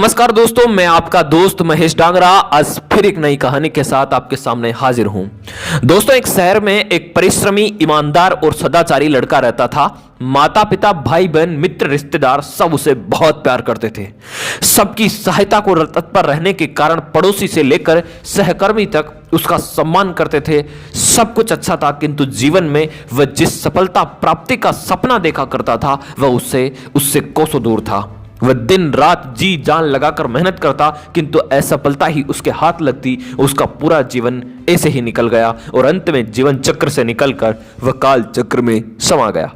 नमस्कार दोस्तों, मैं आपका दोस्त महेश डांगरा आज फिर एक नई कहानी के साथ आपके सामने हाजिर हूं। दोस्तों, एक शहर में एक परिश्रमी, ईमानदार और सदाचारी लड़का रहता था। माता पिता, भाई बहन, मित्र, रिश्तेदार सब उसे बहुत प्यार करते थे। सबकी सहायता को तत्पर रहने के कारण पड़ोसी से लेकर सहकर्मी तक उसका सम्मान करते थे। सब कुछ अच्छा था, किंतु जीवन में वह जिस सफलता प्राप्ति का सपना देखा करता था वह उससे कोसों दूर था। वह दिन रात जी जान लगाकर मेहनत करता, किंतु असफलता ही उसके हाथ लगती। उसका पूरा जीवन ऐसे ही निकल गया और अंत में जीवन चक्र से निकलकर वह काल चक्र में समा गया।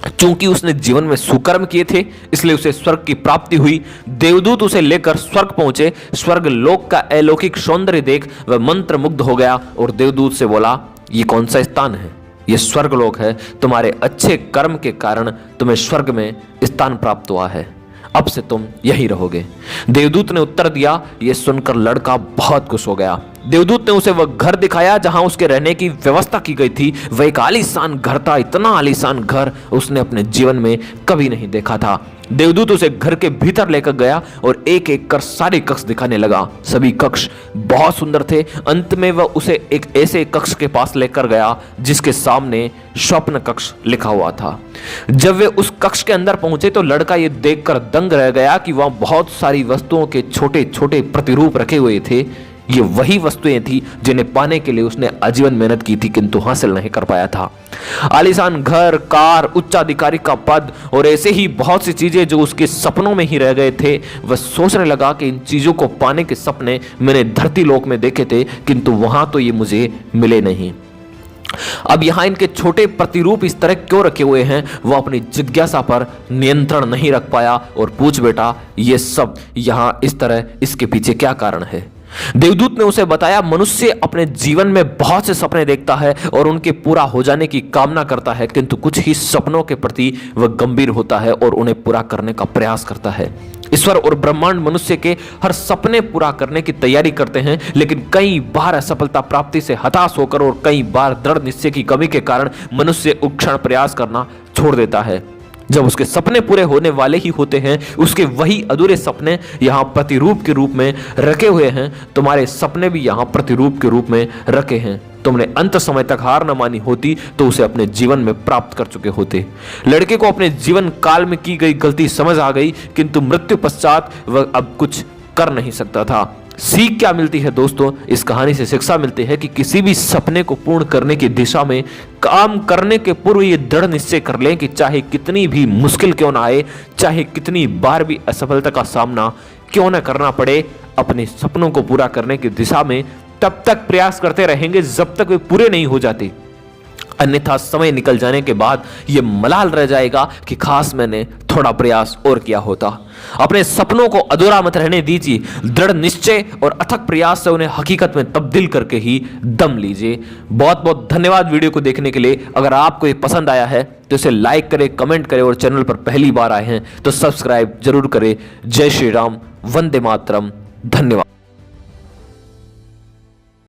चूंकि उसने जीवन में सुकर्म किए थे, इसलिए उसे स्वर्ग की प्राप्ति हुई। देवदूत उसे लेकर स्वर्ग पहुंचे। स्वर्ग लोक का अलौकिक सौंदर्य देख वह मंत्र मुग्ध हो गया और देवदूत से बोला, ये कौन सा स्थान है? ये स्वर्ग लोक है। तुम्हारे अच्छे कर्म के कारण तुम्हें स्वर्ग में स्थान प्राप्त हुआ है। अब से तुम यहीं रहोगे। देवदूत ने उत्तर दिया। यह सुनकर लड़का बहुत खुश हो गया। देवदूत ने उसे वह घर दिखाया जहां उसके रहने की व्यवस्था की गई थी। वह एक आलीशान घर था। इतना आलीशान घर उसने अपने जीवन में कभी नहीं देखा था। देवदूत उसे घर के भीतर लेकर गया और एक एक कर सारे कक्ष दिखाने लगा। सभी कक्ष बहुत सुंदर थे। अंत में वह उसे एक ऐसे कक्ष के पास लेकर गया जिसके सामने स्वप्न कक्ष लिखा हुआ था। जब वे उस कक्ष के अंदर पहुंचे तो लड़का यह देखकर दंग रह गया कि वहां बहुत सारी वस्तुओं के छोटे छोटे प्रतिरूप रखे हुए थे। ये वही वस्तुएं थी जिन्हें पाने के लिए उसने आजीवन मेहनत की थी, किंतु हासिल नहीं कर पाया था। आलीशान घर, कार, उच्चाधिकारी का पद और ऐसे ही बहुत सी चीजें जो उसके सपनों में ही रह गए थे। वह सोचने लगा कि इन चीजों को पाने के सपने मैंने धरती लोक में देखे थे, किंतु वहां तो ये मुझे मिले नहीं। अब यहां इनके छोटे प्रतिरूप इस तरह क्यों रखे हुए हैं? वो अपनी जिज्ञासा पर नियंत्रण नहीं रख पाया और पूछ बेटा, ये सब यहां इस तरह, इसके पीछे क्या कारण है? देवदूत ने उसे बताया, मनुष्य अपने जीवन में बहुत से सपने देखता है और उनके पूरा हो जाने की कामना करता है, किंतु कुछ ही सपनों के प्रति वह गंभीर होता है और उन्हें पूरा करने का प्रयास करता है। ईश्वर और ब्रह्मांड मनुष्य के हर सपने पूरा करने की तैयारी करते हैं, लेकिन कई बार असफलता प्राप्ति से हताश होकर और कई बार दृढ़ निश्चय की कमी के कारण मनुष्य उक्षण प्रयास करना छोड़ देता है। जब उसके सपने पूरे होने वाले ही होते हैं, उसके वही अधूरे सपने यहां प्रतिरूप के रूप में रखे हुए हैं। तुम्हारे सपने भी यहां प्रतिरूप के रूप में रखे हैं। तुमने अंत समय तक हार न मानी होती तो उसे अपने जीवन में प्राप्त कर चुके होते। लड़के को अपने जीवन काल में की गई गलती समझ आ गई, किंतु मृत्यु पश्चात वह अब कुछ कर नहीं सकता था। सीख क्या मिलती है दोस्तों? इस कहानी से शिक्षा मिलती है कि किसी भी सपने को पूर्ण करने की दिशा में काम करने के पूर्व ये दृढ़ निश्चय कर लें कि चाहे कितनी भी मुश्किल क्यों ना आए, चाहे कितनी बार भी असफलता का सामना क्यों ना करना पड़े, अपने सपनों को पूरा करने की दिशा में तब तक प्रयास करते रहेंगे जब तक वे पूरे नहीं हो जाते। अन्यथा समय निकल जाने के बाद यह मलाल रह जाएगा कि खास मैंने थोड़ा प्रयास और किया होता। अपने सपनों को अधूरा मत रहने दीजिए। दृढ़ निश्चय और अथक प्रयास से उन्हें हकीकत में तब्दील करके ही दम लीजिए। बहुत बहुत धन्यवाद वीडियो को देखने के लिए। अगर आपको ये पसंद आया है तो इसे लाइक करें, कमेंट करें और चैनल पर पहली बार आए हैं तो सब्सक्राइब जरूर करें। जय श्री राम, वंदे मातरम, धन्यवाद।